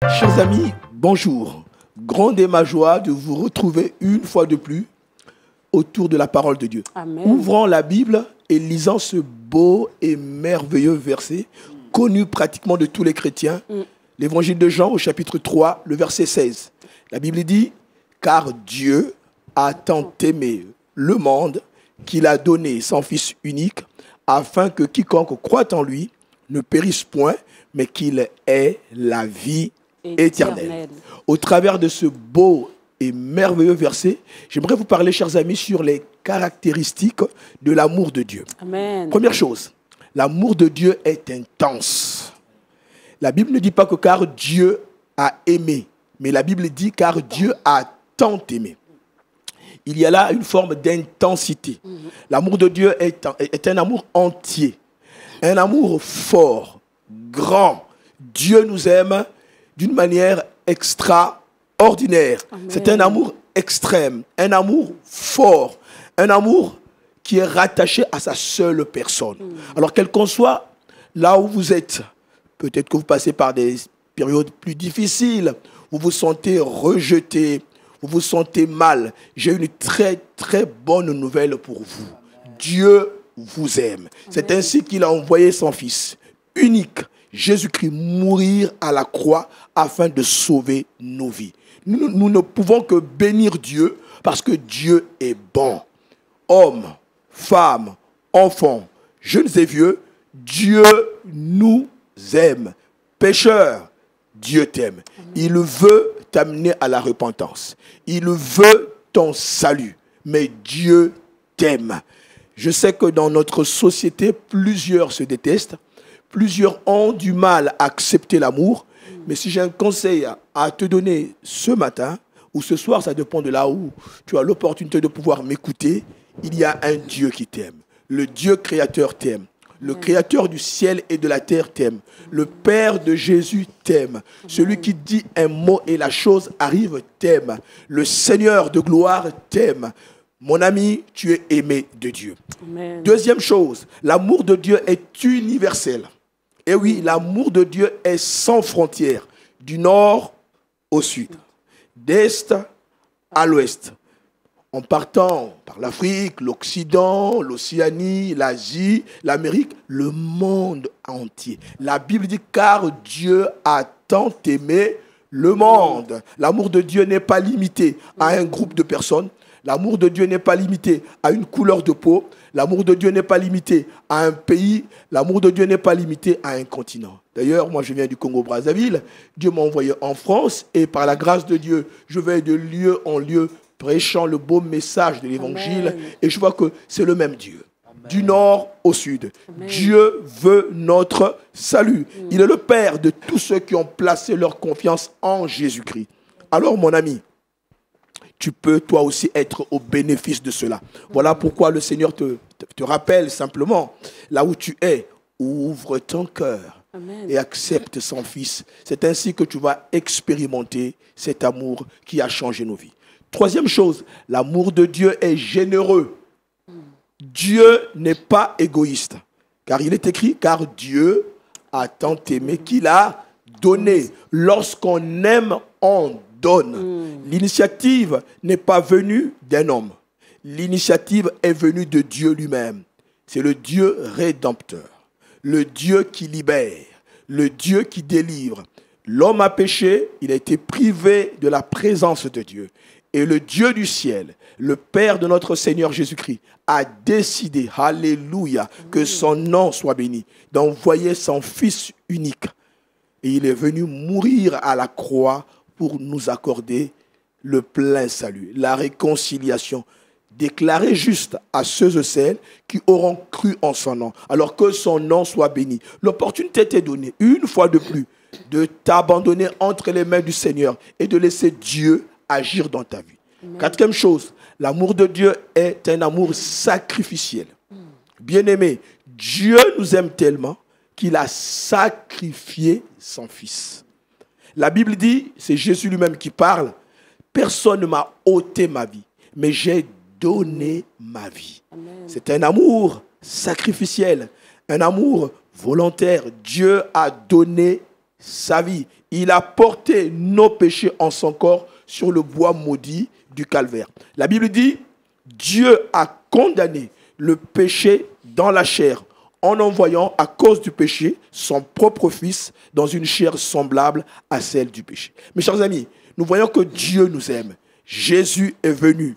Chers amis, bonjour. Grande est ma joie de vous retrouver une fois de plus autour de la parole de Dieu. Amen. Ouvrant la Bible et lisant ce beau et merveilleux verset, connu pratiquement de tous les chrétiens, l'évangile de Jean au chapitre 3, le verset 16. La Bible dit « Car Dieu a tant aimé le monde qu'il a donné son Fils unique, afin que quiconque croit en lui ne périsse point, mais qu'il ait la vie éternelle. » Au travers de ce beau et merveilleux verset, j'aimerais vous parler, chers amis, sur les caractéristiques de l'amour de Dieu. Amen. Première chose, l'amour de Dieu est intense. La Bible ne dit pas que car Dieu a aimé, mais la Bible dit car Dieu a tant aimé. Il y a là une forme d'intensité. L'amour de Dieu est un amour entier, un amour fort, grand. Dieu nous aime d'une manière extraordinaire. Amen. C'est un amour extrême, un amour fort, un amour qui est rattaché à sa seule personne. Alors, quel qu'en soit là où vous êtes, peut-être que vous passez par des périodes plus difficiles, vous vous sentez rejeté, vous vous sentez mal, j'ai une très très bonne nouvelle pour vous. Dieu vous aime. C'est ainsi qu'il a envoyé son Fils unique, Jésus-Christ, mourir à la croix afin de sauver nos vies. Nous ne pouvons que bénir Dieu parce que Dieu est bon. Hommes, femmes, enfants, jeunes et vieux, Dieu nous aime. Pécheurs, Dieu t'aime. Il veut t'amener à la repentance. Il veut ton salut. Mais Dieu t'aime. Je sais que dans notre société, plusieurs se détestent. Plusieurs ont du mal à accepter l'amour. Mais si j'ai un conseil à te donner ce matin ou ce soir, ça dépend de là où tu as l'opportunité de pouvoir m'écouter, il y a un Dieu qui t'aime. Le Dieu créateur t'aime. Le créateur du ciel et de la terre t'aime. Le Père de Jésus t'aime. Celui qui dit un mot et la chose arrive t'aime. Le Seigneur de gloire t'aime. Mon ami, tu es aimé de Dieu. Amen. Deuxième chose, l'amour de Dieu est universel. Et oui, l'amour de Dieu est sans frontières, du nord au sud, d'est à l'ouest. En partant par l'Afrique, l'Occident, l'Océanie, l'Asie, l'Amérique, le monde entier. La Bible dit car Dieu a tant aimé le monde. L'amour de Dieu n'est pas limité à un groupe de personnes. L'amour de Dieu n'est pas limité à une couleur de peau. L'amour de Dieu n'est pas limité à un pays. L'amour de Dieu n'est pas limité à un continent. D'ailleurs, moi je viens du Congo-Brazzaville. Dieu m'a envoyé en France et par la grâce de Dieu, je vais de lieu en lieu prêchant le beau message de l'Évangile. Amen. Et je vois que c'est le même Dieu. Amen. Du nord au sud. Amen. Dieu veut notre salut. Il est le Père de tous ceux qui ont placé leur confiance en Jésus-Christ. Alors mon ami, tu peux toi aussi être au bénéfice de cela. Voilà pourquoi le Seigneur te rappelle simplement, là où tu es, ouvre ton cœur. Amen. Et accepte son Fils. C'est ainsi que tu vas expérimenter cet amour qui a changé nos vies. Troisième chose, l'amour de Dieu est généreux. Dieu n'est pas égoïste. Car il est écrit, car Dieu a tant aimé qu'il a donné. Lorsqu'on aime, on donne. L'initiative n'est pas venue d'un homme. L'initiative est venue de Dieu lui-même. C'est le Dieu rédempteur, le Dieu qui libère, le Dieu qui délivre. L'homme a péché, il a été privé de la présence de Dieu. Et le Dieu du ciel, le Père de notre Seigneur Jésus-Christ, a décidé, alléluia, que son nom soit béni, d'envoyer son Fils unique. Et il est venu mourir à la croix pour nous accorder le plein salut, la réconciliation, déclarée juste à ceux et celles qui auront cru en son nom, alors que son nom soit béni. L'opportunité t'est donnée, une fois de plus, de t'abandonner entre les mains du Seigneur et de laisser Dieu agir dans ta vie. Amen. Quatrième chose, l'amour de Dieu est un amour sacrificiel. Bien-aimé, Dieu nous aime tellement qu'il a sacrifié son Fils. La Bible dit, c'est Jésus lui-même qui parle, personne ne m'a ôté ma vie, mais j'ai donné ma vie. C'est un amour sacrificiel, un amour volontaire. Dieu a donné sa vie. Il a porté nos péchés en son corps sur le bois maudit du calvaire. La Bible dit, Dieu a condamné le péché dans la chair en envoyant à cause du péché son propre fils dans une chair semblable à celle du péché. Mes chers amis, nous voyons que Dieu nous aime. Jésus est venu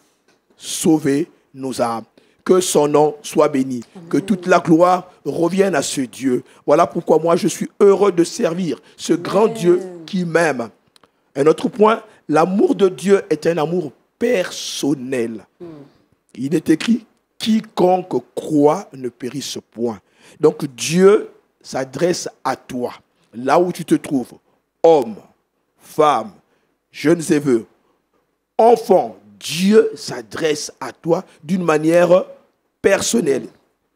sauver nos âmes. Que son nom soit béni. Amen. Que toute la gloire revienne à ce Dieu. Voilà pourquoi moi je suis heureux de servir ce grand Dieu qui m'aime. Un autre point, l'amour de Dieu est un amour personnel. Il est écrit, quiconque croit ne périsse point. Donc Dieu s'adresse à toi, là où tu te trouves, homme, femme, jeunes et vieux, enfant. Dieu s'adresse à toi d'une manière personnelle.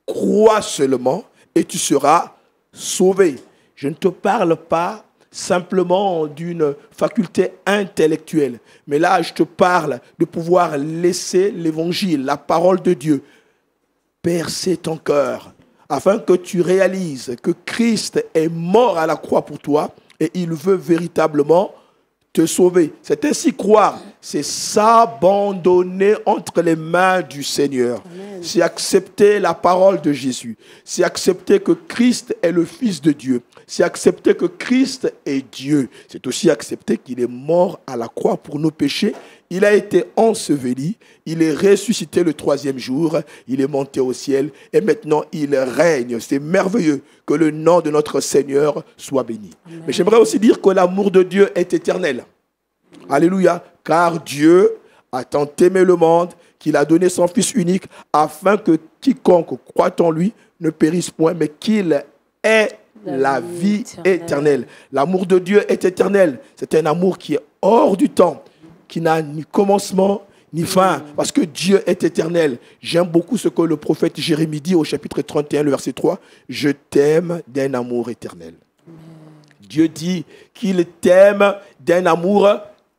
Crois seulement et tu seras sauvé. Je ne te parle pas simplement d'une faculté intellectuelle, mais là je te parle de pouvoir laisser l'évangile, la parole de Dieu, percer ton cœur, afin que tu réalises que Christ est mort à la croix pour toi et il veut véritablement te sauver. C'est ainsi croire, c'est s'abandonner entre les mains du Seigneur. C'est accepter la parole de Jésus. C'est accepter que Christ est le Fils de Dieu. C'est accepter que Christ est Dieu. C'est aussi accepter qu'il est mort à la croix pour nos péchés. Il a été enseveli. Il est ressuscité le 3e jour. Il est monté au ciel. Et maintenant, il règne. C'est merveilleux que le nom de notre Seigneur soit béni. Amen. Mais j'aimerais aussi dire que l'amour de Dieu est éternel. Alléluia. Car Dieu a tant aimé le monde qu'il a donné son Fils unique afin que quiconque croit en lui ne périsse point, mais qu'il ait la vie éternelle. L'amour de Dieu est éternel. C'est un amour qui est hors du temps, qui n'a ni commencement ni fin, parce que Dieu est éternel. J'aime beaucoup ce que le prophète Jérémie dit au chapitre 31, le verset 3. « Je t'aime d'un amour éternel. » Dieu dit qu'il t'aime d'un amour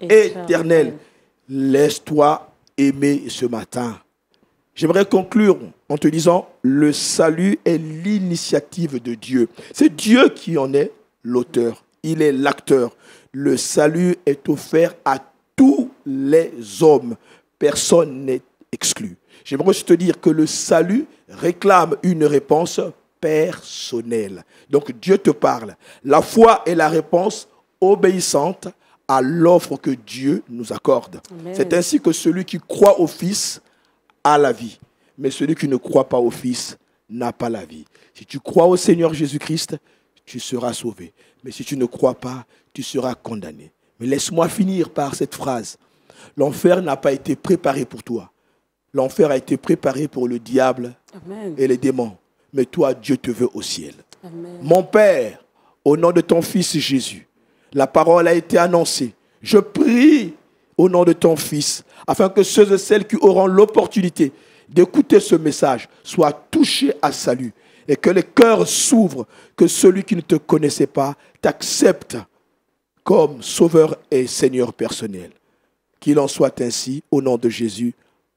éternel. Laisse-toi aimer ce matin. J'aimerais conclure en te disant, le salut est l'initiative de Dieu. C'est Dieu qui en est l'auteur. Il est l'acteur. Le salut est offert à tous les hommes. Personne n'est exclu. J'aimerais aussi te dire que le salut réclame une réponse personnelle. Donc Dieu te parle. La foi est la réponse obéissante à l'offre que Dieu nous accorde. Amen. C'est ainsi que celui qui croit au Fils a la vie. Mais celui qui ne croit pas au Fils n'a pas la vie. Si tu crois au Seigneur Jésus-Christ, tu seras sauvé. Mais si tu ne crois pas, tu seras condamné. Mais laisse-moi finir par cette phrase. L'enfer n'a pas été préparé pour toi. L'enfer a été préparé pour le diable Amen. Et les démons. Mais toi, Dieu te veut au ciel. Amen. Mon Père, au nom de ton Fils Jésus, la parole a été annoncée. Je prie au nom de ton Fils, afin que ceux et celles qui auront l'opportunité d'écouter ce message soient touchés à salut et que les cœurs s'ouvrent, que celui qui ne te connaissait pas t'accepte comme Sauveur et Seigneur personnel. Qu'il en soit ainsi, au nom de Jésus.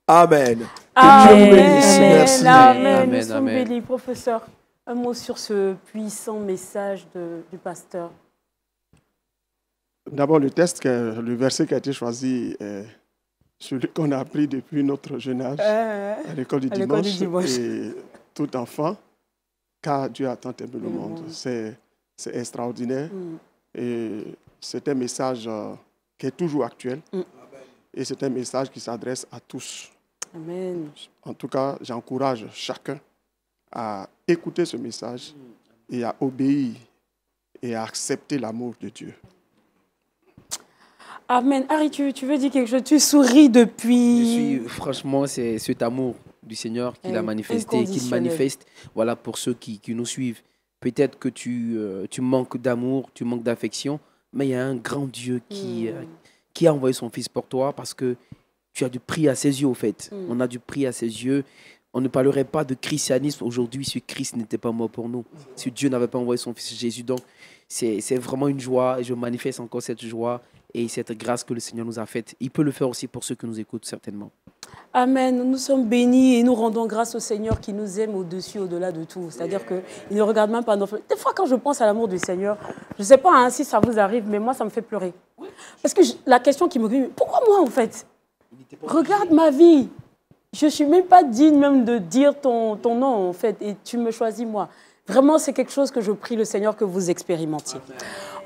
Amen. Que Dieu vous bénisse. Merci. Amen. Nous sommes bénis. Professeur, un mot sur ce puissant message du pasteur. D'abord, le verset qui a été choisi est celui qu'on a appris depuis notre jeune âge à l'école du dimanche. Et tout enfant, car Dieu a tant aimé le monde. C'est extraordinaire. Et c'est un message qui est toujours actuel. Et c'est un message qui s'adresse à tous. Amen. En tout cas, j'encourage chacun à écouter ce message et à obéir et à accepter l'amour de Dieu. Amen. Harry, tu veux dire quelque chose? Tu souris depuis... Franchement, c'est cet amour du Seigneur qu'il a manifesté, qu'il manifeste voilà, pour ceux qui nous suivent. Peut-être que tu manques d'amour, tu manques d'affection, mais il y a un grand Dieu qui a envoyé son Fils pour toi parce que tu as du prix à ses yeux, au fait. On a du prix à ses yeux. On ne parlerait pas de christianisme aujourd'hui si Christ n'était pas mort pour nous, si Dieu n'avait pas envoyé son Fils Jésus. Donc, c'est vraiment une joie et je manifeste encore cette joie et cette grâce que le Seigneur nous a faite. Il peut le faire aussi pour ceux qui nous écoutent, certainement. Amen. Nous sommes bénis et nous rendons grâce au Seigneur qui nous aime au-dessus, au-delà de tout. C'est-à-dire qu'il ne regarde même pas nos... Des fois, quand je pense à l'amour du Seigneur, je ne sais pas hein, si ça vous arrive, mais moi, ça me fait pleurer. Parce que la question qui me vient, pourquoi moi, en fait? Regarde ma vie. Je ne suis même pas digne même de dire ton nom, en fait, et tu me choisis, moi. Vraiment, c'est quelque chose que je prie le Seigneur que vous expérimentiez.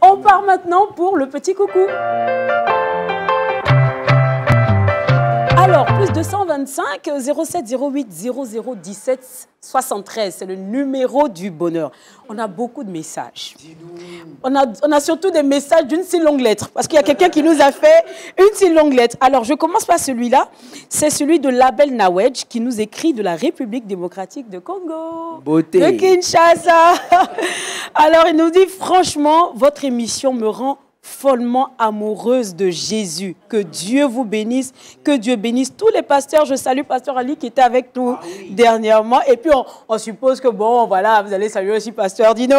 On part maintenant pour le petit coucou. Alors, plus 225 07 08 00 17 73, c'est le numéro du bonheur. On a beaucoup de messages. On a surtout des messages d'une si longue lettre, parce qu'il y a quelqu'un qui nous a fait une si longue lettre. Alors, je commence par celui-là. C'est celui de Label Nawedge qui nous écrit de la République démocratique de Congo. Beauté. De Kinshasa. Alors, il nous dit, franchement, votre émission me rend follement amoureuse de Jésus. Que Dieu vous bénisse, que Dieu bénisse tous les pasteurs. Je salue Pasteur Ali qui était avec nous dernièrement. Et puis, on suppose que, bon, voilà, vous allez saluer aussi Pasteur Dino.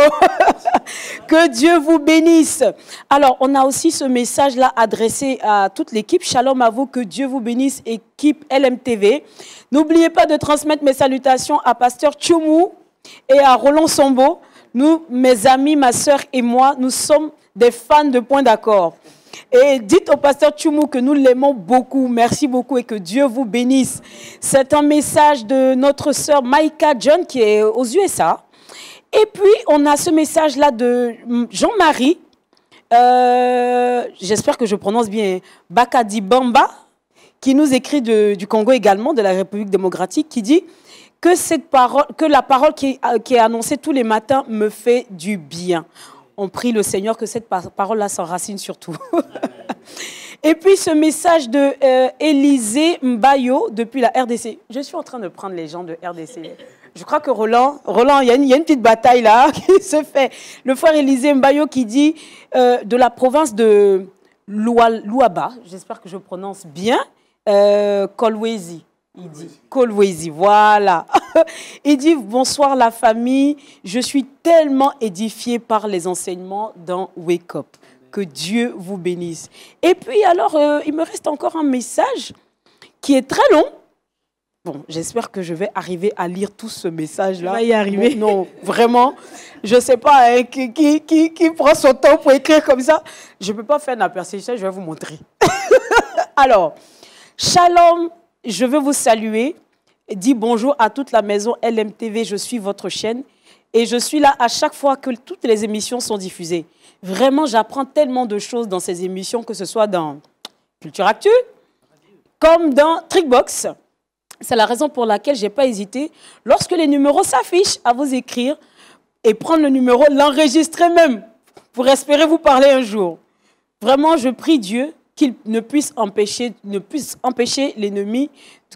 Que Dieu vous bénisse. Alors, on a aussi ce message-là adressé à toute l'équipe. Shalom à vous, que Dieu vous bénisse, équipe LMTV. N'oubliez pas de transmettre mes salutations à Pasteur Tchoumou et à Roland Sombo. Nous, mes amis, ma sœur et moi, nous sommes des fans de Point d'accord. Et dites au pasteur Tchoumou que nous l'aimons beaucoup. Merci beaucoup et que Dieu vous bénisse. C'est un message de notre sœur Maïka John qui est aux USA. Et puis, on a ce message-là de Jean-Marie. J'espère que je prononce bien. Bakadi Bamba, qui nous écrit du Congo également, de la République démocratique, qui dit que la parole qui est annoncée tous les matins me fait du bien. On prie le Seigneur que cette parole-là s'enracine surtout. Et puis ce message de Élisée Mbayo depuis la RDC. Je suis en train de prendre les gens de RDC. Je crois que Roland, il y a une petite bataille là qui se fait. Le frère Élisée Mbayo qui dit de la province de Luaba, j'espère que je prononce bien, Kolwezi. Il dit Kolwezi, voilà. Il dit bonsoir la famille, je suis tellement édifié par les enseignements dans Wake Up. Que Dieu vous bénisse. Et puis alors, il me reste encore un message qui est très long. Bon, j'espère que je vais arriver à lire tout ce message-là. Tu vas y arriver. Bon, non, vraiment, je ne sais pas hein, qui prend son temps pour écrire comme ça. Je ne peux pas faire n'importe quoi, je vais vous montrer. Alors, Shalom. Je veux vous saluer, dis bonjour à toute la maison LMTV, je suis votre chaîne et je suis là à chaque fois que toutes les émissions sont diffusées. Vraiment, j'apprends tellement de choses dans ces émissions, que ce soit dans Culture Actu, comme dans Trickbox. C'est la raison pour laquelle je n'ai pas hésité, lorsque les numéros s'affichent, à vous écrire et prendre le numéro, l'enregistrer même, pour espérer vous parler un jour. Vraiment, je prie Dieu qu'il ne puisse empêcher l'ennemi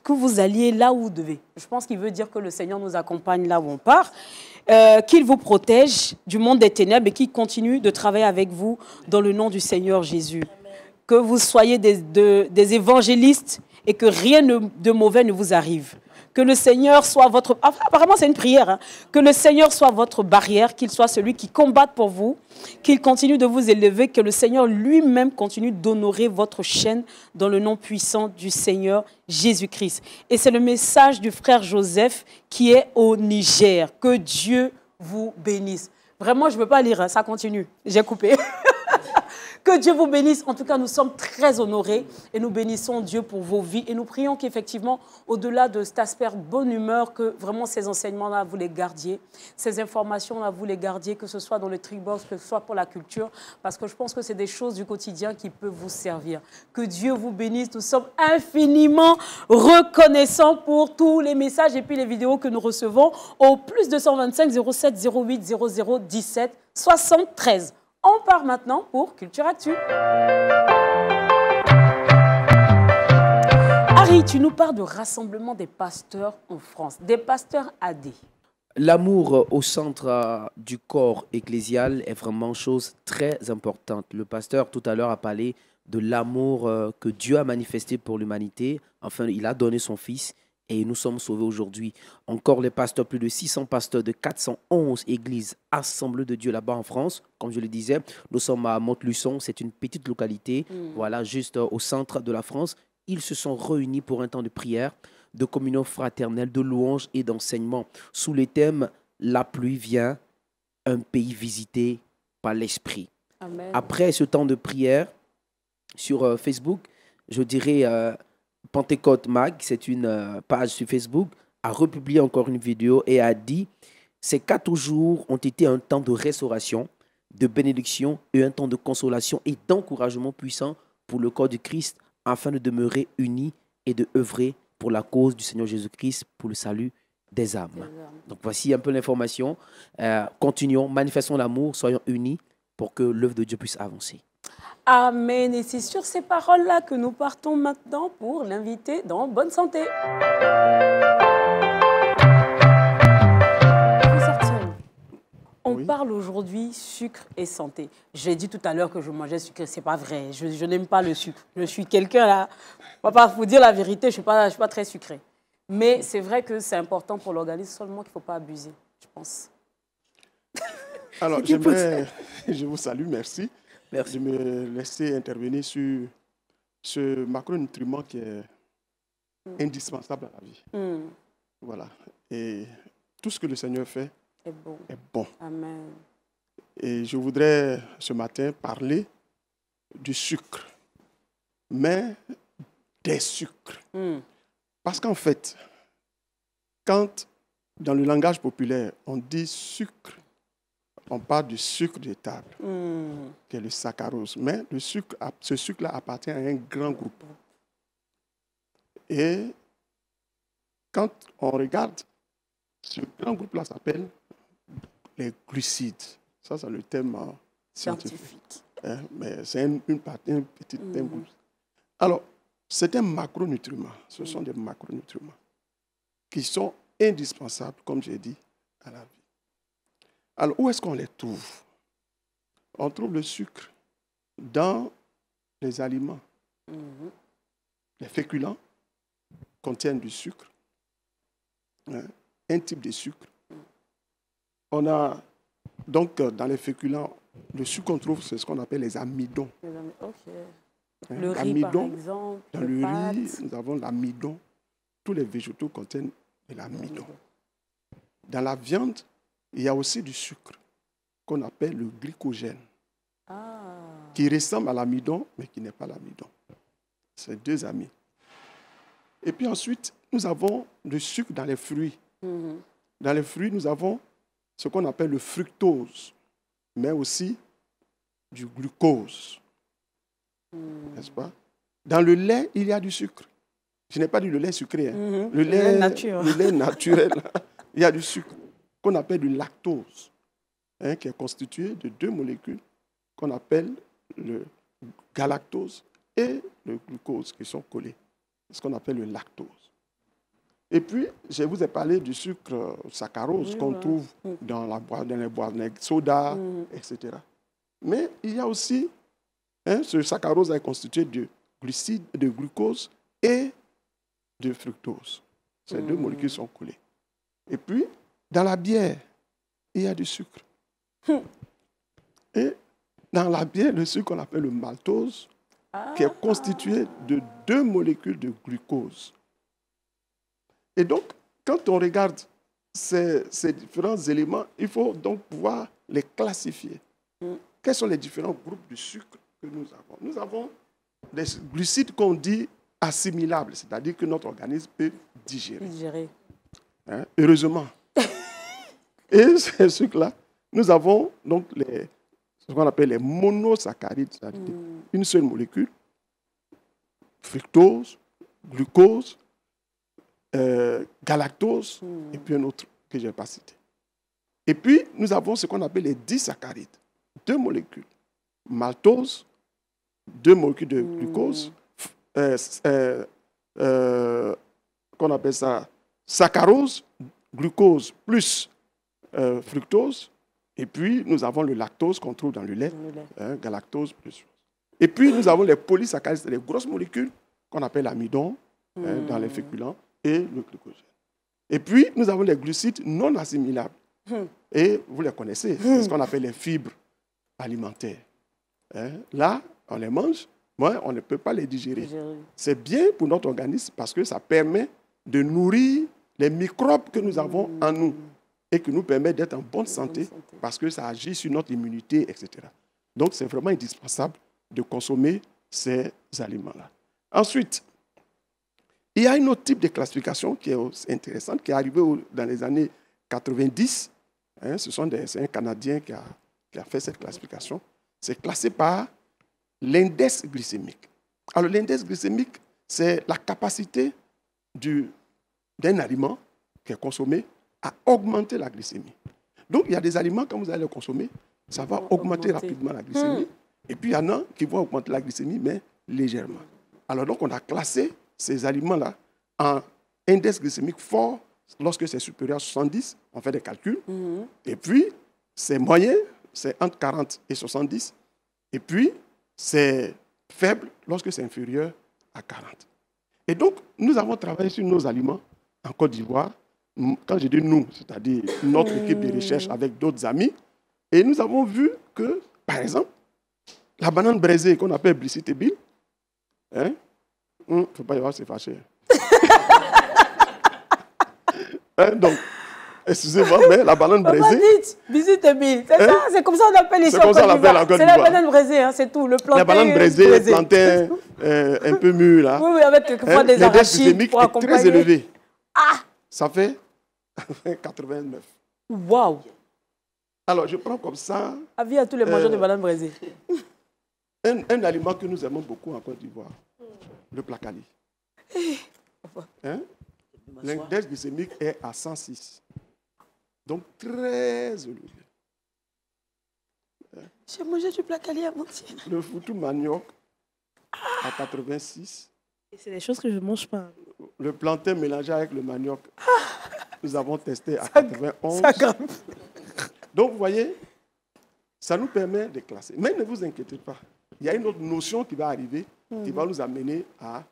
que vous alliez là où vous devez. Je pense qu'il veut dire que le Seigneur nous accompagne là où on part, qu'il vous protège du monde des ténèbres et qu'il continue de travailler avec vous dans le nom du Seigneur Jésus. Amen. Que vous soyez des évangélistes et que rien de mauvais ne vous arrive. Que le Seigneur soit votre... Apparemment, c'est une prière. Hein. Que le Seigneur soit votre barrière, qu'il soit celui qui combatte pour vous, qu'il continue de vous élever, que le Seigneur lui-même continue d'honorer votre chaîne dans le nom puissant du Seigneur Jésus-Christ. Et c'est le message du frère Joseph qui est au Niger. Que Dieu vous bénisse. Vraiment, je ne peux pas lire, hein. Ça continue. J'ai coupé. Que Dieu vous bénisse. En tout cas, nous sommes très honorés et nous bénissons Dieu pour vos vies. Et nous prions qu'effectivement, au-delà de cet aspect bonne humeur, que vraiment ces enseignements-là, vous les gardiez. Ces informations-là, vous les gardiez, que ce soit dans le Trickbox, que ce soit pour la culture. Parce que je pense que c'est des choses du quotidien qui peuvent vous servir. Que Dieu vous bénisse. Nous sommes infiniment reconnaissants pour tous les messages et puis les vidéos que nous recevons au plus 225 07 08 00 17 73. On part maintenant pour Culture Actu. Harry, tu nous parles de rassemblement des pasteurs en France, des pasteurs AD. L'amour au centre du corps ecclésial est vraiment chose très importante. Le pasteur tout à l'heure a parlé de l'amour que Dieu a manifesté pour l'humanité. Enfin, il a donné son Fils. Et nous sommes sauvés aujourd'hui. Encore les pasteurs, plus de 600 pasteurs de 411 églises assemblées de Dieu là-bas en France. Comme je le disais, nous sommes à Montluçon, c'est une petite localité, voilà, juste au centre de la France. ils se sont réunis pour un temps de prière, de communion fraternelle, de louange et d'enseignement, sous le thème « La pluie vient, un pays visité par l'Esprit ». Après ce temps de prière, sur Facebook, je dirais Pentecôte Mag, c'est une page sur Facebook, a republié encore une vidéo et a dit « Ces 4 jours ont été un temps de restauration, de bénédiction et un temps de consolation et d'encouragement puissant pour le corps du Christ afin de demeurer unis et de œuvrer pour la cause du Seigneur Jésus-Christ pour le salut des âmes. » Donc voici un peu l'information. Continuons, manifestons l'amour, soyons unis pour que l'œuvre de Dieu puisse avancer. Amen. Et c'est sur ces paroles-là que nous partons maintenant pour l'inviter dans Bonne Santé. On parle aujourd'hui sucre et santé. J'ai dit tout à l'heure que je mangeais sucré, c'est pas vrai. Je n'aime pas le sucre. Je suis quelqu'un là, on va pas vous dire la vérité, je suis pas très sucré. Mais c'est vrai que c'est important pour l'organisme, seulement qu'il ne faut pas abuser, je pense. Alors, je vous salue, merci. Merci de me laisser intervenir sur ce macronutriment qui est indispensable à la vie. Voilà. Et tout ce que le Seigneur fait est bon. Amen. Et je voudrais ce matin parler du sucre, mais des sucres. Parce qu'en fait, quand dans le langage populaire, on dit sucre, on parle du sucre de table, qui est le saccharose. Mais ce sucre-là appartient à un grand groupe. Et quand on regarde, ce grand groupe-là s'appelle les glucides. Ça, c'est le terme scientifique. Mais c'est un petit terme. Alors, c'est un macronutriment. Ce sont des macronutriments qui sont indispensables, comme j'ai dit, à la vie. Alors, où est-ce qu'on les trouve? On trouve le sucre dans les aliments. Les féculents contiennent du sucre, un type de sucre. On a donc dans les féculents, le sucre qu'on trouve, c'est ce qu'on appelle les amidons. Le riz, par exemple. Dans le riz, nous avons l'amidon. Tous les végétaux contiennent de l'amidon. Dans la viande, il y a aussi du sucre qu'on appelle le glycogène, qui ressemble à l'amidon, mais qui n'est pas l'amidon. C'est deux amis. Et puis ensuite, nous avons du sucre dans les fruits. Dans les fruits, nous avons ce qu'on appelle le fructose, mais aussi du glucose. N'est-ce pas? Dans le lait, il y a du sucre. Je n'ai pas dit le lait sucré. Le lait naturel, il y a du sucre qu'on appelle du lactose, qui est constitué de 2 molécules qu'on appelle le galactose et le glucose qui sont collés. C'est ce qu'on appelle le lactose. Et puis, je vous ai parlé du sucre saccharose qu'on trouve dans les boissons soda, etc. Mais il y a aussi, ce saccharose est constitué de glucides, de glucose et de fructose. Ces 2 molécules sont collées. Et puis, dans la bière, il y a du sucre. Et dans la bière, le sucre qu'on appelle le maltose, qui est constitué de 2 molécules de glucose. Et donc, quand on regarde ces différents éléments, il faut donc pouvoir les classifier. Quels sont les différents groupes de sucre que nous avons? Nous avons des glucides qu'on dit assimilables, c'est-à-dire que notre organisme peut digérer. Heureusement. Et ces sucres-là, nous avons donc ce qu'on appelle les monosaccharides, c'est-à-dire une seule molécule, fructose, glucose, galactose, et puis un autre que je ne vais pas citer. Et puis, nous avons ce qu'on appelle les disaccharides. 2 molécules. Maltose, 2 molécules de glucose, qu'on appelle ça saccharose, glucose plus fructose. Et puis, nous avons le lactose qu'on trouve dans le lait, galactose plus. Et puis, nous avons les polysaccharides, c'est les grosses molécules qu'on appelle l'amidon dans les féculents et le glucogène. Et puis, nous avons les glucides non assimilables. Et vous les connaissez, c'est ce qu'on appelle les fibres alimentaires. Là, on les mange Moi, on ne peut pas les digérer. C'est bien pour notre organisme parce que ça permet de nourrir les microbes que nous avons en nous et qui nous permet d'être en bonne santé parce que ça agit sur notre immunité, etc. Donc, c'est vraiment indispensable de consommer ces aliments-là. Ensuite, il y a un autre type de classification qui est intéressante, qui est arrivé dans les années 90. C'est un Canadien qui a fait cette classification. C'est classé par l'index glycémique. Alors, l'index glycémique, c'est la capacité d'un aliment qui est consommé à augmenter la glycémie. Donc, il y a des aliments, quand vous allez les consommer, ça va augmenter rapidement la glycémie. Et puis, il y en a qui vont augmenter la glycémie, mais légèrement. Alors, donc, on a classé ces aliments-là en index glycémique fort lorsque c'est supérieur à 70. On fait des calculs. Et puis, c'est moyen, c'est entre 40 et 70. Et puis, c'est faible lorsque c'est inférieur à 40. Et donc, nous avons travaillé sur nos aliments en Côte d'Ivoire. Quand je dis nous, c'est-à-dire notre équipe de recherche avec d'autres amis. Et nous avons vu que, par exemple, la banane braisée qu'on appelle Blycité-Bill, il ne faut pas y avoir, c'est fâché. Donc, excusez-moi, mais la banane braisée... Blycité-Bill, c'est ça, c'est comme ça qu'on appelle les choses. C'est comme ça qu'on appelle en Côte d'Ivoire. C'est la banane braisée, hein, c'est tout. Le plantain. La banane braisée, le plantain un peu mûr, là. Oui, avec quelquefois des arachides pour accompagner. Très élevé. Ah! Ça fait 89. Waouh! Alors, je prends comme ça... Avis à tous les mangeurs de banane braisée. Un aliment que nous aimons beaucoup en Côte d'Ivoire, le placali. L'index glycémique est à 106. Donc, très élevé. J'ai mangé du placali avant-hier. Le foutu manioc à 86. Et c'est des choses que je ne mange pas. Le plantain mélangé avec le manioc, nous avons testé à 91. Donc, vous voyez, ça nous permet de classer. Mais ne vous inquiétez pas. Il y a une autre notion qui va arriver, qui va nous amener à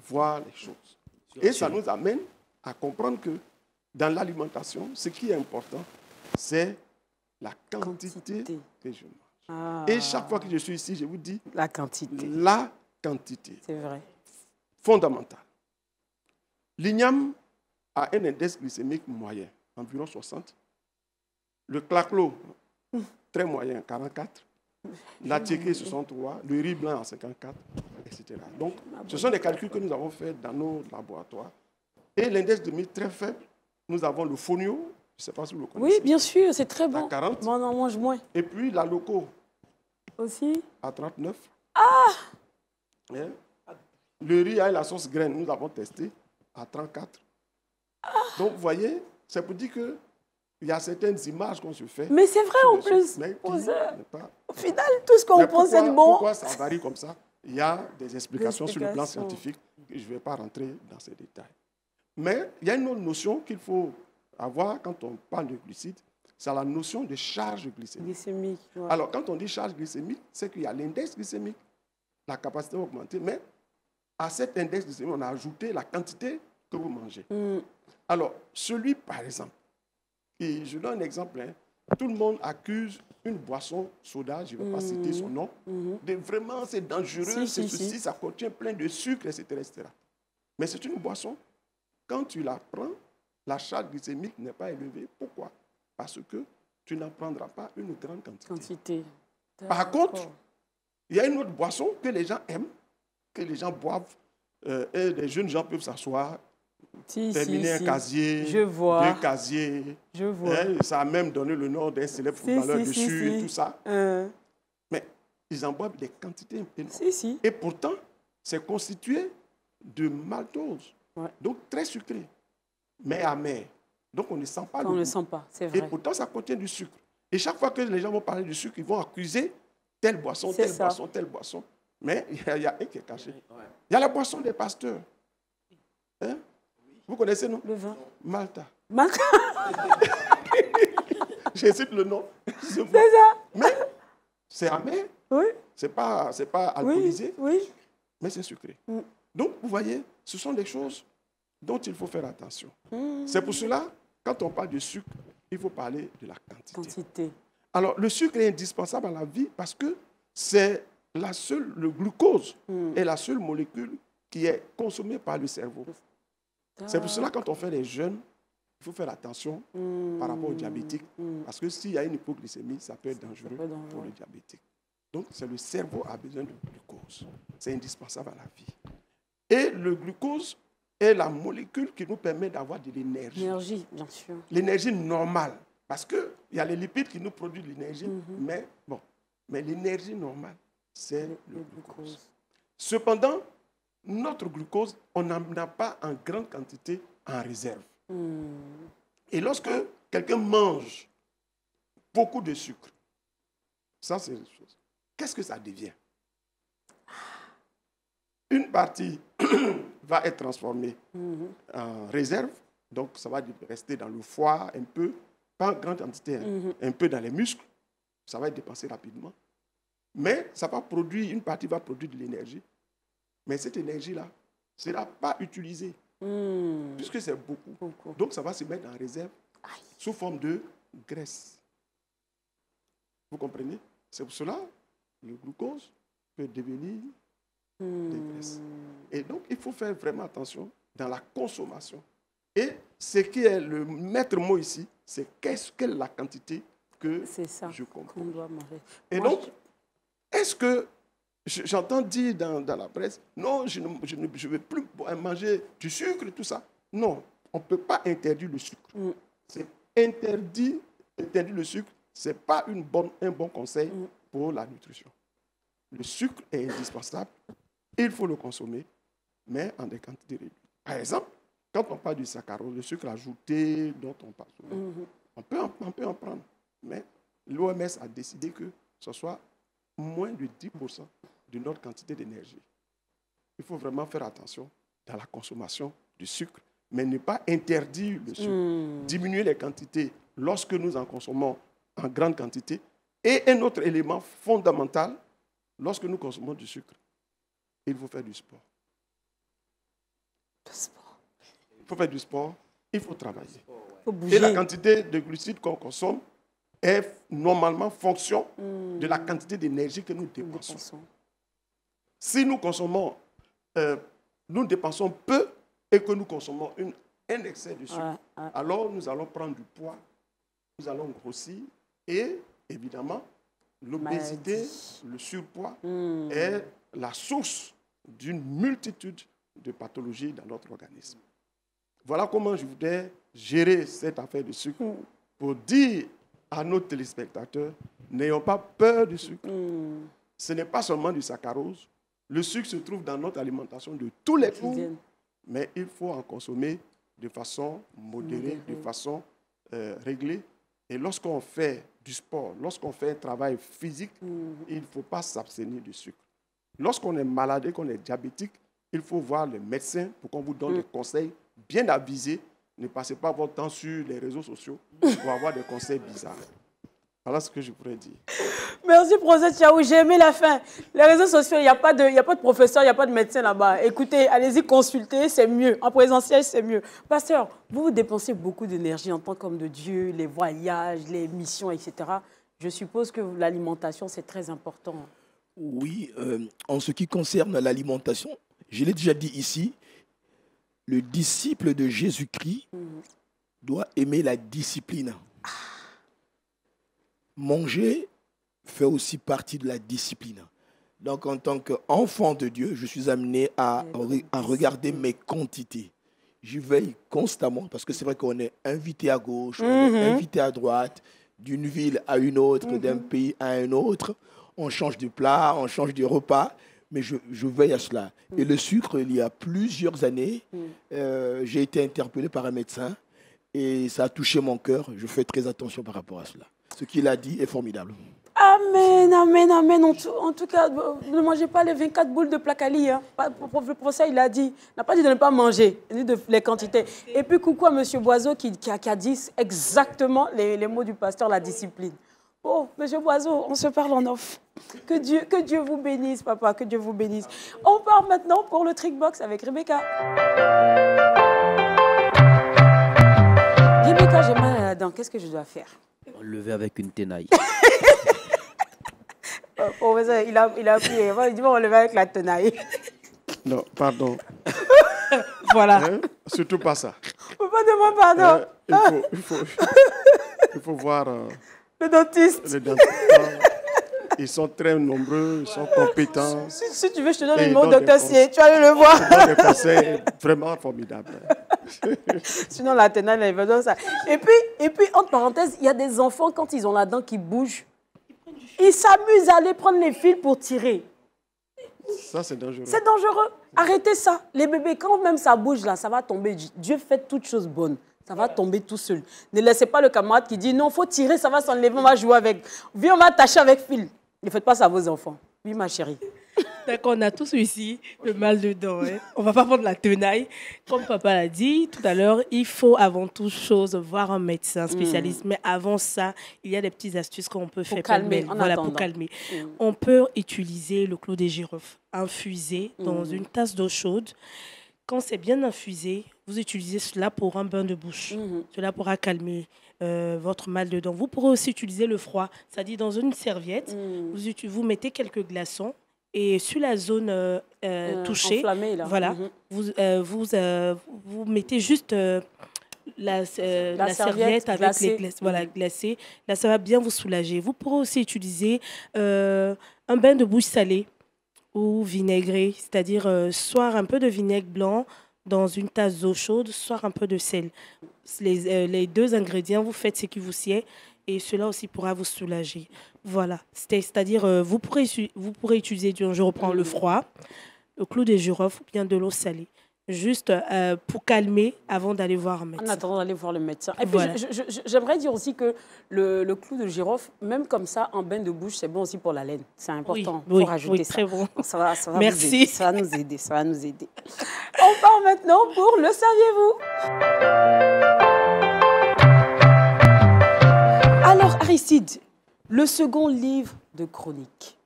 voir les choses. Et ça nous amène à comprendre que dans l'alimentation, ce qui est important, c'est la quantité que je mange. Et chaque fois que je suis ici, je vous dis la quantité. La quantité. C'est vrai. Fondamentale. L'igname a un index glycémique moyen, environ 60. Le claclo, très moyen, 44. La tchéké, 63. Le riz blanc, à 54, etc. Donc, ce sont des calculs que nous avons faits dans nos laboratoires. Et l'index glycémique très faible, nous avons le fonio, je ne sais pas si vous le connaissez. Oui, bien sûr, c'est très bon. À 40. Moi, on en mange moins. Et puis la loco. Aussi. À 39. Ah! Le riz avec la sauce graine, nous avons testé à 34. Donc, vous voyez, c'est pour dire que il y a certaines images qu'on se fait. Mais c'est vrai en plus. Au final, tout ce qu'on pense est bon. Pourquoi ça varie comme ça? Il y a des explications sur le plan scientifique. Je ne vais pas rentrer dans ces détails. Mais il y a une autre notion qu'il faut avoir quand on parle de glucides. C'est la notion de charge glycémique. Ouais. Alors, quand on dit charge glycémique, c'est qu'il y a l'index glycémique, la capacité augmentée, mais à cet index glycémique, on a ajouté la quantité que vous mangez. Alors, celui, par exemple, et je donne un exemple, tout le monde accuse une boisson soda, je ne vais pas citer son nom, de vraiment c'est dangereux, ceci, ça contient plein de sucre, etc., etc. Mais c'est une boisson, quand tu la prends, la charge glycémique n'est pas élevée. Pourquoi? Parce que tu n'en prendras pas une grande quantité. Par contre, il y a une autre boisson que les gens aiment, que les gens boivent, et les jeunes gens peuvent s'asseoir, terminer un casier, deux casiers. Je vois. Ça a même donné le nom d'un célèbre footballeur dessus et tout ça. Mais ils en boivent des quantités énormes. Et pourtant, c'est constitué de maltose. Ouais. Donc très sucré, mais amer. Donc on ne sent pas le goût. On ne sent pas, c'est vrai. Et pourtant, ça contient du sucre. Et chaque fois que les gens vont parler du sucre, ils vont accuser telle boisson, telle boisson, telle boisson. Mais il y a un qui est caché. Il y a la boisson des pasteurs. Vous connaissez, non? Le vin. Malta. Malta. Je cite le nom. C'est ça. Mais c'est amer. Oui. C'est pas alcoolisé. Oui. Mais c'est sucré. Donc, vous voyez, ce sont des choses dont il faut faire attention. C'est pour cela, quand on parle de sucre, il faut parler de la quantité. Alors, le sucre est indispensable à la vie parce que c'est le glucose est la seule molécule qui est consommée par le cerveau. C'est pour cela que quand on fait les jeûnes, il faut faire attention par rapport aux diabétiques. Parce que s'il y a une hypoglycémie, ça peut être dangereux pour le diabétique. Donc, c'est le cerveau qui a besoin de glucose. C'est indispensable à la vie. Et le glucose est la molécule qui nous permet d'avoir de l'énergie. L'énergie, bien sûr. L'énergie normale. Parce qu'il y a les lipides qui nous produisent l'énergie, mais l'énergie normale, c'est le glucose. Cependant, notre glucose, on n'en a pas en grande quantité en réserve. Et lorsque quelqu'un mange beaucoup de sucre, ça c'est une chose. Qu'est-ce que ça devient? Une partie va être transformée en réserve, donc ça va rester dans le foie un peu, pas en grande quantité, un peu dans les muscles, ça va être dépensé rapidement. Mais ça va produire, une partie va produire de l'énergie, mais cette énergie-là ne sera pas utilisée, puisque c'est beaucoup. Donc ça va se mettre en réserve sous forme de graisse. Vous comprenez? C'est pour cela que le glucose peut devenir des graisses. Et donc il faut faire vraiment attention dans la consommation. Et ce qui est le maître mot ici, c'est quelle est la quantité que je comprends. Et donc, est-ce que j'entends dire dans la presse, non, je ne vais plus manger du sucre et tout ça. Non, on ne peut pas interdire le sucre. C'est interdire le sucre, ce n'est pas un bon conseil pour la nutrition. Le sucre est indispensable, il faut le consommer, mais en des quantités réduites. Par exemple, quand on parle du saccharose, le sucre ajouté dont on parle souvent, on peut en prendre. Mais l'OMS a décidé que ce soit moins de 10% de notre quantité d'énergie. Il faut vraiment faire attention dans la consommation du sucre, mais ne pas interdire le sucre. Diminuer les quantités lorsque nous en consommons en grande quantité. Et un autre élément fondamental, lorsque nous consommons du sucre, il faut faire du sport. Il faut faire du sport, il faut travailler. Faut bouger. Et la quantité de glucides qu'on consomme est normalement fonction de la quantité d'énergie que nous dépensons. Si nous consommons, nous dépensons peu et que nous consommons un excès de sucre, alors nous allons prendre du poids, nous allons grossir et évidemment l'obésité, le surpoids est la source d'une multitude de pathologies dans notre organisme. Voilà comment je voudrais gérer cette affaire de sucre pour dire à nos téléspectateurs, n'ayons pas peur du sucre. Ce n'est pas seulement du saccharose. Le sucre se trouve dans notre alimentation de tous les jours, mais il faut en consommer de façon modérée, de façon réglée. Et lorsqu'on fait du sport, lorsqu'on fait un travail physique, il ne faut pas s'abstenir du sucre. Lorsqu'on est malade et qu'on est diabétique, il faut voir le médecin pour qu'on vous donne des conseils bien avisés. Ne passez pas votre temps sur les réseaux sociaux pour avoir des conseils bizarres. Voilà ce que je pourrais dire. Merci, professeur Tchaou. J'ai aimé la fin. Les réseaux sociaux, il n'y a pas de professeur, il n'y a pas de médecin là-bas. Écoutez, allez-y consulter, c'est mieux. En présentiel, c'est mieux. Pasteur, vous dépensez beaucoup d'énergie en tant qu'homme de Dieu, les voyages, les missions, etc. Je suppose que l'alimentation, c'est très important. Oui, en ce qui concerne l'alimentation, je l'ai déjà dit ici, le disciple de Jésus-Christ doit aimer la discipline. Manger fait aussi partie de la discipline. Donc, en tant qu'enfant de Dieu, je suis amené à regarder mes quantités. J'y veille constamment parce que c'est vrai qu'on est invité à gauche, on est invité à droite, d'une ville à une autre, d'un pays à un autre. On change de plat, on change de repas, mais je veille à cela. Et le sucre, il y a plusieurs années, j'ai été interpellé par un médecin et ça a touché mon cœur. Je fais très attention par rapport à cela. Ce qu'il a dit est formidable. Amen, amen, amen. En tout cas, ne mangez pas les 24 boules de placali. Hein. Le professeur, il a dit, n'a pas dit de ne pas manger, il a dit les quantités. Et puis, coucou à M. Boiseau qui a dit exactement les mots du pasteur, la discipline. Oh, M. Boiseau, on se parle en off. Que Dieu vous bénisse, papa, que Dieu vous bénisse. On part maintenant pour le trick box avec Rebecca. Rebecca, j'ai mal à la dent. Qu'est-ce que je dois faire? Lever avec une tenaille. Professeur, il a prié. Il dit, on va lever avec la tenaille. Non, pardon. Voilà. Hein? Surtout pas ça. On ne peut pas demander pardon. Il faut voir le dentiste. Les dentistes. Ils sont très nombreux, ils sont compétents. Si tu veux, je te donne le numéro de docteur Sier. Tu vas aller le voir. Ils donnent des conseils vraiment formidables. Sinon, la tenaille, il va donner ça. Et puis, entre parenthèses, il y a des enfants, quand ils ont la dent qui bouge, ils s'amusent à aller prendre les fils pour tirer. Ça, c'est dangereux. C'est dangereux. Arrêtez ça. Les bébés, quand même ça bouge là, ça va tomber. Dieu fait toutes choses bonnes. Ça va tomber tout seul. Ne laissez pas le camarade qui dit non, il faut tirer, ça va s'enlever, on va jouer avec. Viens, on va attacher avec fil. Ne faites pas ça à vos enfants. Oui, ma chérie. D'accord, on a tous ici le mal de dents. Hein. On ne va pas prendre la tenaille. Comme papa l'a dit tout à l'heure, il faut avant toute chose voir un médecin spécialiste. Mais avant ça, il y a des petites astuces qu'on peut faire pour calmer. On peut utiliser le clou de girofle infusé dans une tasse d'eau chaude. Quand c'est bien infusé, vous utilisez cela pour un bain de bouche. Cela pourra calmer votre mal de dents. Vous pourrez aussi utiliser le froid, c'est-à-dire dans une serviette, vous mettez quelques glaçons et sur la zone touchée, enflammée, là. Voilà, vous mettez juste la serviette avec glacée. Les glaces, voilà, glacée. Là, ça va bien vous soulager. Vous pourrez aussi utiliser un bain de bouche salé ou vinaigré, c'est-à-dire soit un peu de vinaigre blanc dans une tasse d'eau chaude, soit un peu de sel. Les deux ingrédients, vous faites ce qui vous sied et cela aussi pourra vous soulager. Voilà, c'est-à-dire vous pourrez utiliser, je reprends le froid, le clou de girofle ou bien de l'eau salée. Juste pour calmer avant d'aller voir un médecin. En attendant d'aller voir le médecin. Et puis, voilà. J'aimerais dire aussi que le clou de girofle, même comme ça, en bain de bouche, c'est bon aussi pour la laine. C'est important. Il faut rajouter ça. Très bon. Ça va Merci. Ça va nous aider. Ça va nous aider. On part maintenant pour le saviez-vous. Alors, Aristide, le second livre de chronique.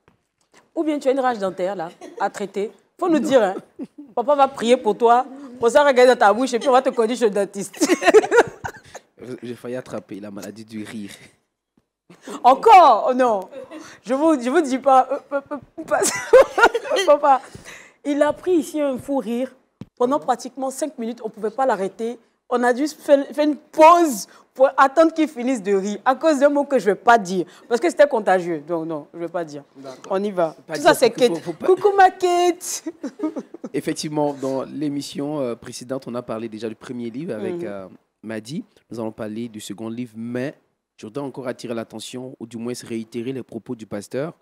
Ou bien tu as une rage dentaire là, à traiter. Il faut nous dire, hein. Papa va prier pour toi, pour ça regarder dans ta bouche et puis on va te conduire chez le dentiste. J'ai failli attraper la maladie du rire. Encore? Oh non. Je vous dis pas. Papa, il a pris ici un fou rire. Pendant pratiquement 5 minutes, on ne pouvait pas l'arrêter. On a dû faire une pause pour attendre qu'il finisse de rire à cause d'un mot que je ne vais pas dire. Parce que c'était contagieux. Donc non, je ne vais pas dire. On y va. Tout ça, c'est Kate. Coucou ma Kate. Effectivement, dans l'émission précédente, on a parlé déjà du premier livre avec Madi. Nous allons parler du second livre, mais je voudrais encore attirer l'attention, ou du moins réitérer les propos du pasteur.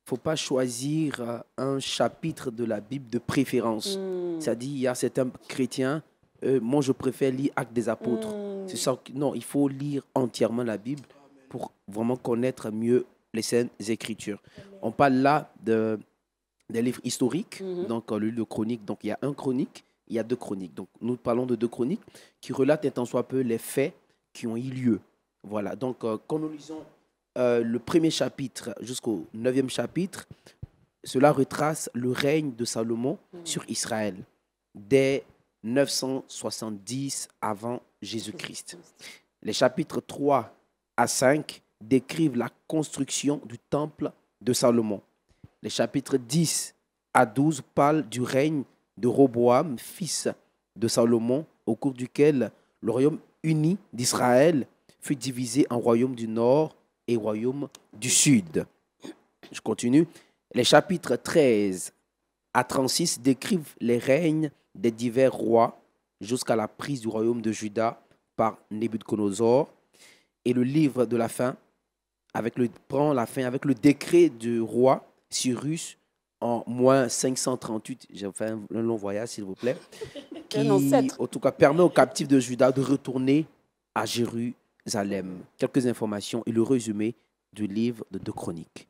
Il ne faut pas choisir un chapitre de la Bible de préférence. C'est-à-dire, il y a certains chrétiens, moi je préfère lire Actes des Apôtres. C'est ça. Non, il faut lire entièrement la Bible pour vraiment connaître mieux les Saintes Écritures. On parle là des livres historiques, donc le livre de chroniques. Donc il y a un chronique, il y a 2 chroniques. Donc nous parlons de 2 chroniques qui relatent un tant soit peu les faits qui ont eu lieu. Voilà, donc quand nous lisons le premier chapitre jusqu'au 9e chapitre, cela retrace le règne de Salomon sur Israël dès 970 avant Jésus-Christ. Les chapitres 3 à 5 décrivent la construction du temple de Salomon. Les chapitres 10 à 12 parlent du règne de Roboam, fils de Salomon, au cours duquel le royaume uni d'Israël fut divisé en royaume du nord et royaume du sud. Je continue. Les chapitres 13 à 36 décrivent les règnes des divers rois jusqu'à la prise du royaume de Juda par Nabuchodonosor. Et le livre de la fin prend la fin avec le décret du roi Cyrus en moins 538. J'ai fait un long voyage, s'il vous plaît, qui, en tout cas, permet aux captifs de Juda de retourner à Jérusalem. Quelques informations et le résumé du livre de 2 chroniques.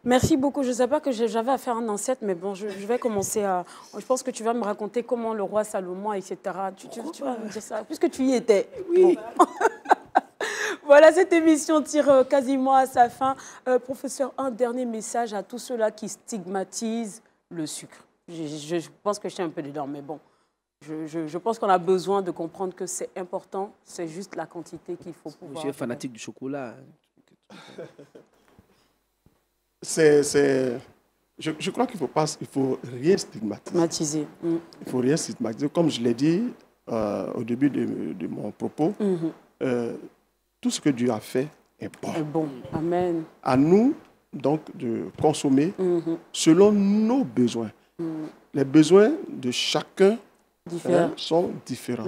Merci beaucoup. Je ne sais pas que j'avais à faire un ancêtre, mais bon, je vais commencer à... Je pense que tu vas me raconter comment le roi Salomon, etc. Tu vas me dire ça, puisque tu y étais. Oui. Bon. Voilà, cette émission tire quasiment à sa fin. Professeur, un dernier message à tous ceux-là qui stigmatisent le sucre. Je pense que je suis un peu dedans, mais bon. Je pense qu'on a besoin de comprendre que c'est important. C'est juste la quantité qu'il faut pouvoir... Je suis fanatique du chocolat. Je crois qu'il faut rien stigmatiser. Il faut rien stigmatiser. Comme je l'ai dit au début de mon propos, tout ce que Dieu a fait est bon. Est bon. Amen. À nous, donc, de consommer selon nos besoins. Les besoins de chacun sont différents.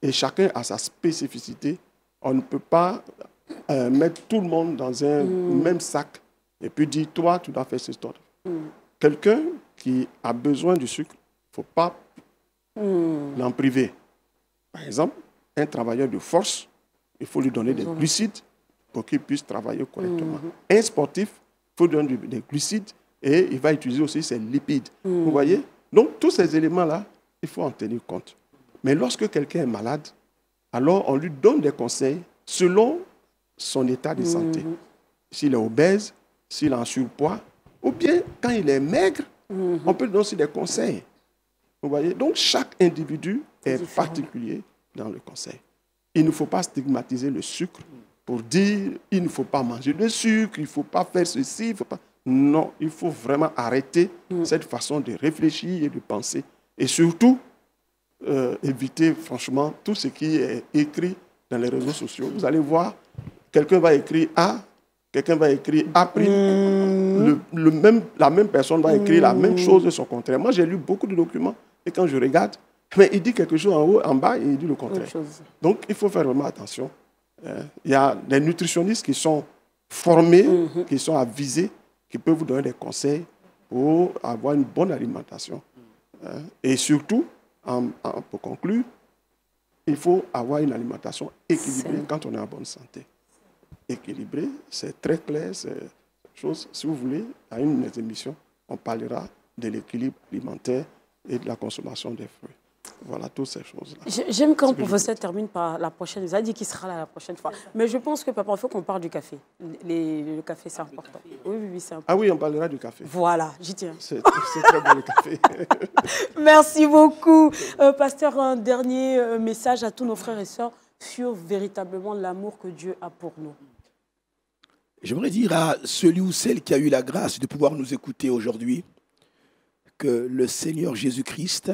Et chacun a sa spécificité. On ne peut pas mettre tout le monde dans un même sac et puis dire, toi, tu dois faire ce histoire. Quelqu'un qui a besoin du sucre, il ne faut pas l'en priver. Par exemple, un travailleur de force, il faut lui donner des glucides pour qu'il puisse travailler correctement. Un sportif, il faut lui donner des glucides et il va utiliser aussi ses lipides. Vous voyez? Donc, tous ces éléments-là, il faut en tenir compte. Mais lorsque quelqu'un est malade, alors on lui donne des conseils selon son état de santé. S'il est obèse, s'il est en surpoids, ou bien quand il est maigre, on peut lui donner aussi des conseils. Vous voyez? Donc, chaque individu est particulier dans le conseil. Il ne faut pas stigmatiser le sucre pour dire il ne faut pas manger de sucre, il ne faut pas faire ceci, il ne faut pas... Non, il faut vraiment arrêter cette façon de réfléchir et de penser. Et surtout, éviter franchement tout ce qui est écrit dans les réseaux sociaux. Vous allez voir, quelqu'un va écrire A, quelqu'un va écrire A'. La même personne va écrire la même chose de son contraire. Moi, j'ai lu beaucoup de documents et quand je regarde, mais il dit quelque chose en haut, en bas, et il dit le contraire. Donc, il faut faire vraiment attention. Il y a des nutritionnistes qui sont formés, qui sont avisés, qui peuvent vous donner des conseils pour avoir une bonne alimentation. Et surtout, pour conclure, il faut avoir une alimentation équilibrée quand on est en bonne santé. Équilibrée, c'est très clair, c'est chose. Si vous voulez, à une des émissions, on parlera de l'équilibre alimentaire et de la consommation des fruits. Voilà, toutes ces choses-là. J'aime quand le professeur termine par la prochaine. Il a dit qu'il sera là la prochaine fois. Mais je pense que, papa, il faut qu'on parle du café. Le café, c'est important. Oui, c'est important. Ah oui, on parlera du café. Voilà, j'y tiens. C'est très bon, le café. Merci beaucoup. Pasteur, un dernier message à tous nos frères et sœurs sur véritablement l'amour que Dieu a pour nous. J'aimerais dire à celui ou celle qui a eu la grâce de pouvoir nous écouter aujourd'hui que le Seigneur Jésus-Christ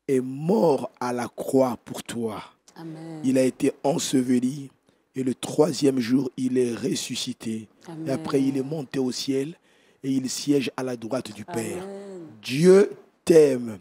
est mort à la croix pour toi. Amen. Il a été enseveli et le 3e jour, il est ressuscité. Amen. Et après, il est monté au ciel et il siège à la droite du Père. Amen. Dieu t'aime.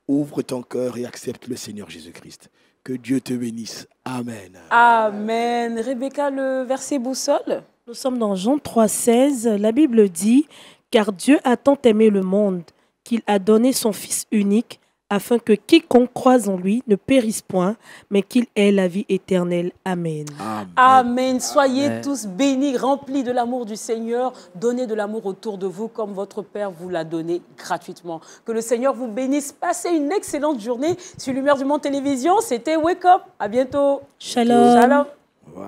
Ouvre ton cœur et accepte le Seigneur Jésus-Christ. Que Dieu te bénisse. Amen. Amen. Rebecca, le verset boussole. Nous sommes dans Jean 3,16. La Bible dit « Car Dieu a tant aimé le monde qu'il a donné son Fils unique afin que quiconque croise en lui ne périsse point, mais qu'il ait la vie éternelle. Amen. » Amen. Amen. Soyez tous bénis, remplis de l'amour du Seigneur. Donnez de l'amour autour de vous comme votre Père vous l'a donné gratuitement. Que le Seigneur vous bénisse. Passez une excellente journée sur Lumière du Monde Télévision. C'était Wake Up. À bientôt. Shalom. Shalom. Wow.